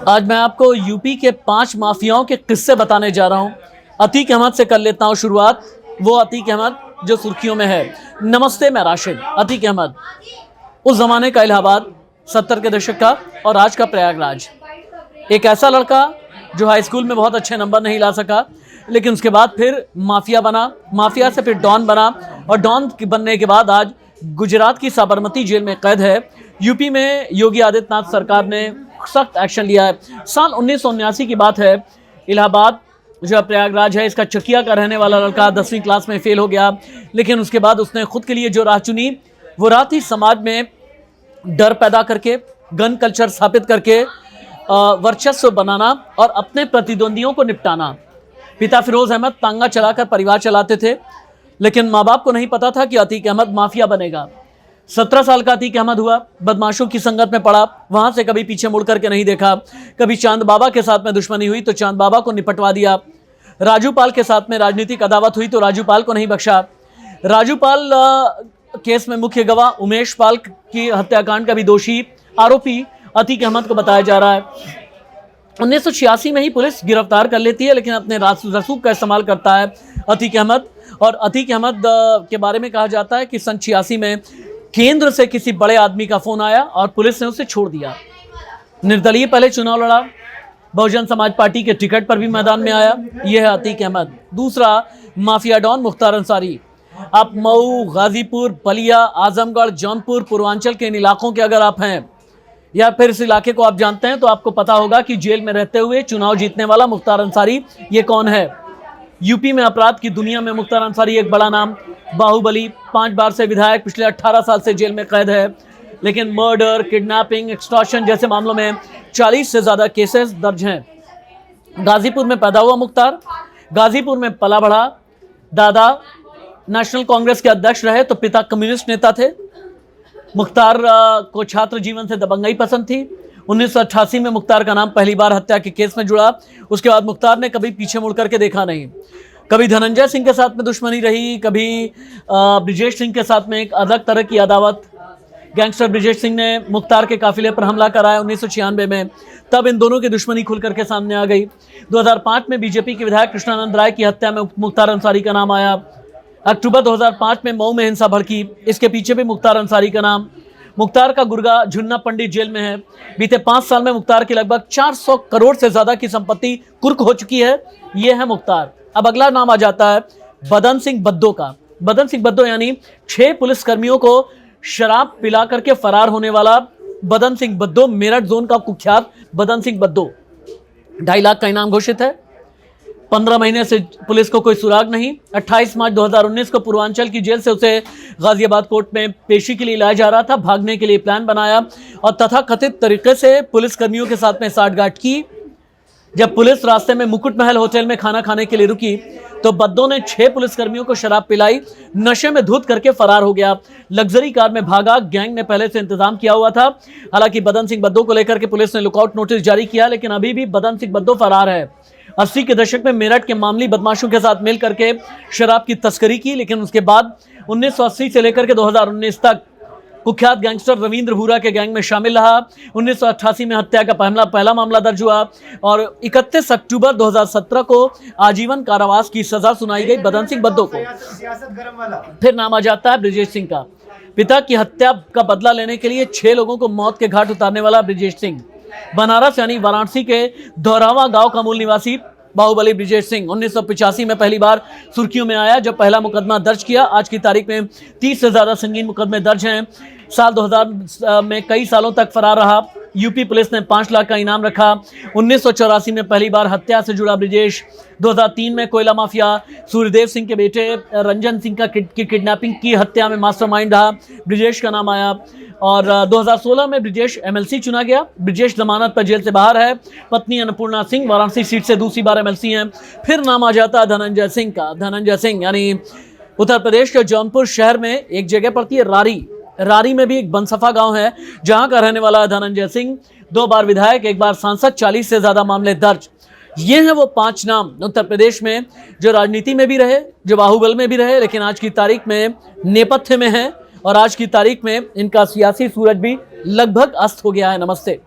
आज मैं आपको यूपी के 5 माफियाओं के किस्से बताने जा रहा हूं। अतीक अहमद से कर लेता हूं शुरुआत। वो अतीक अहमद जो सुर्खियों में है। नमस्ते, मैं राशिद। अतीक अहमद उस जमाने का इलाहाबाद, 70 के दशक का, और आज का प्रयागराज। एक ऐसा लड़का जो हाई स्कूल में बहुत अच्छे नंबर नहीं ला सका, लेकिन उसके बाद फिर माफिया बना, माफिया से फिर डॉन बना, और डॉन बनने के बाद आज गुजरात की साबरमती जेल में कैद है। यूपी में योगी आदित्यनाथ सरकार ने सख्त एक्शन लिया है। साल 1979 की बात है। इलाहाबाद जो प्रयागराज है, इसका चकिया का रहने वाला लड़का 10वीं क्लास में फेल हो गया, लेकिन उसके बाद उसने खुद के लिए जो राह चुनी वो राह थी समाज में डर पैदा करके, गन कल्चर स्थापित करके वर्चस्व बनाना और अपने प्रतिद्वंदियों को निपटाना। पिता फिरोज अहमद तांगा चलाकर परिवार चलाते थे, लेकिन माँ बाप को नहीं पता था कि अतीक अहमद माफिया बनेगा। 17 साल का अतीक अहमद हुआ, बदमाशों की संगत में पड़ा, वहां से कभी पीछे मुड़ करके नहीं देखा। कभी चांद बाबा के साथ में दुश्मनी हुई तो चांद बाबा को निपटवा दिया। राजूपाल के साथ में राजनीतिक अदावत हुई तो राजूपाल को नहीं बख्शा। राजूपाल केस में मुख्य गवाह उमेश पाल की हत्याकांड का भी दोषी आरोपी अतीक अहमद को बताया जा रहा है। 1986 में ही पुलिस गिरफ्तार कर लेती है, लेकिन अपने रसूख का इस्तेमाल करता है अतीक अहमद। और अतीक अहमद के बारे में कहा जाता है कि सन 86 में केंद्र से किसी बड़े आदमी का फोन आया और पुलिस ने उसे छोड़ दिया। निर्दलीय पहले चुनाव लड़ा, बहुजन समाज पार्टी के टिकट पर भी मैदान में आया। यह है अतीक अहमद। दूसरा माफिया डॉन मुख्तार अंसारी। आप मऊ, गाजीपुर, बलिया, आजमगढ़, जौनपुर, पूर्वांचल के इन इलाकों के अगर आप हैं या फिर इस इलाके को आप जानते हैं तो आपको पता होगा कि जेल में रहते हुए चुनाव जीतने वाला मुख्तार अंसारी ये कौन है। यूपी में अपराध की दुनिया में मुख्तार अंसारी एक बड़ा नाम। बाहुबली, 5 बार से विधायक, पिछले 18 साल से जेल में कैद है, लेकिन मर्डर, किडनैपिंग, एक्सटॉर्शन जैसे मामलों में 40 से ज़्यादा केसेस दर्ज हैं। गाजीपुर में पैदा हुआ मुख्तार, गाजीपुर में पला बढ़ा। दादा नेशनल कांग्रेस के अध्यक्ष रहे तो पिता कम्युनिस्ट नेता थे। मुख्तार को छात्र जीवन से दबंगई पसंद थी। 1988 में मुख्तार का नाम पहली बार हत्या के केस में जुड़ा। उसके बाद मुख्तार ने कभी पीछे मुड़ करके देखा नहीं। कभी धनंजय सिंह के साथ में दुश्मनी रही, कभी ब्रिजेश सिंह के साथ में एक अलग तरह की अदावत। गैंगस्टर ब्रिजेश सिंह ने मुख्तार के काफिले पर हमला कराया 1996 में, तब इन दोनों की दुश्मनी खुल करके सामने आ गई। 2005 में बीजेपी के विधायक कृष्णानंद राय की हत्या में मुख्तार अंसारी का नाम आया। अक्टूबर 2005 में मऊ में हिंसा भड़की, इसके पीछे भी मुख्तार अंसारी का नाम। मुख्तार का गुर्गा झुन्ना पंडित जेल में है। बीते 5 साल में मुख्तार की लगभग 400 करोड़ से ज्यादा की संपत्ति कुर्क हो चुकी है। ये है मुख्तार। अब अगला नाम आ जाता है बदन सिंह बद्दो का। बदन सिंह बद्दो यानी 6 पुलिसकर्मियों को शराब पिला करके फरार होने वाला बदन सिंह बद्दो, मेरठ जोन का कुख्यात बदन सिंह बद्दो। 2.5 लाख का इनाम घोषित है। 15 महीने से पुलिस को कोई सुराग नहीं। 28 मार्च 2019 को पूर्वांचल की जेल से उसे गाजियाबाद कोर्ट में पेशी के लिए लाया जा रहा था। भागने के लिए प्लान बनाया और तथाकथित तरीके से पुलिसकर्मियों के साथ में साठगांठ की। जब पुलिस रास्ते में मुकुट महल होटल में खाना खाने के लिए रुकी तो बद्दो ने 6 पुलिसकर्मियों को शराब पिलाई, नशे में धुत करके फरार हो गया। लग्जरी कार में भागा। गैंग ने पहले से इंतजाम किया हुआ था। हालांकि बदन सिंह बद्दो को लेकर के पुलिस ने लुकआउट नोटिस जारी किया, लेकिन अभी भी बदन सिंह बद्दो फरार है। 80 के दशक में मेरठ के मामूली बदमाशों के साथ मिल करके शराब की तस्करी की, लेकिन उसके बाद 1980 से लेकर के 2019 तक कुख्यात गैंगस्टर रविंद्र भूरा के गैंग में शामिल रहा। 1988 में हत्या का पहला मामला दर्ज हुआ और 31 अक्टूबर 2017 को आजीवन कारावास की सजा सुनाई गई बदन सिंह बद्दो को। फिर नाम आ जाता है ब्रिजेश सिंह का। पिता की हत्या का बदला लेने के लिए 6 लोगों को मौत के घाट उतारने वाला ब्रिजेश सिंह। बनारस यानी वाराणसी के दोहरावा गांव का मूल निवासी बाहुबली ब्रिजेश सिंह 1985 में पहली बार सुर्खियों में आया जब पहला मुकदमा दर्ज किया। आज की तारीख में 30 से ज्यादा संगीन मुकदमे दर्ज हैं। साल 2000 में कई सालों तक फरार रहा। यूपी पुलिस ने 5 लाख का इनाम रखा। 1984 में पहली बार हत्या से जुड़ा ब्रिजेश। 2003 में कोयला माफिया सूर्यदेव सिंह के बेटे रंजन सिंह की किडनैपिंग की हत्या में मास्टरमाइंड रहा। ब्रिजेश का नाम आया और 2016 में ब्रिजेश एमएलसी चुना गया। ब्रिजेश जमानत पर जेल से बाहर है। पत्नी अन्नपूर्णा सिंह वाराणसी सीट से दूसरी बार एमएलसी हैं। फिर नाम आ जाता है धनंजय सिंह का। धनंजय सिंह यानी उत्तर प्रदेश के जौनपुर शहर में एक जगह पड़ती है रारी। रारी में भी एक बनसफा गांव है जहां का रहने वाला धनंजय सिंह। 2 बार विधायक, 1 बार सांसद, 40 से ज्यादा मामले दर्ज। ये हैं वो 5 नाम उत्तर प्रदेश में जो राजनीति में भी रहे, जो बाहुबल में भी रहे, लेकिन आज की तारीख में नेपथ्य में है और आज की तारीख में इनका सियासी सूरज भी लगभग अस्त हो गया है। नमस्ते।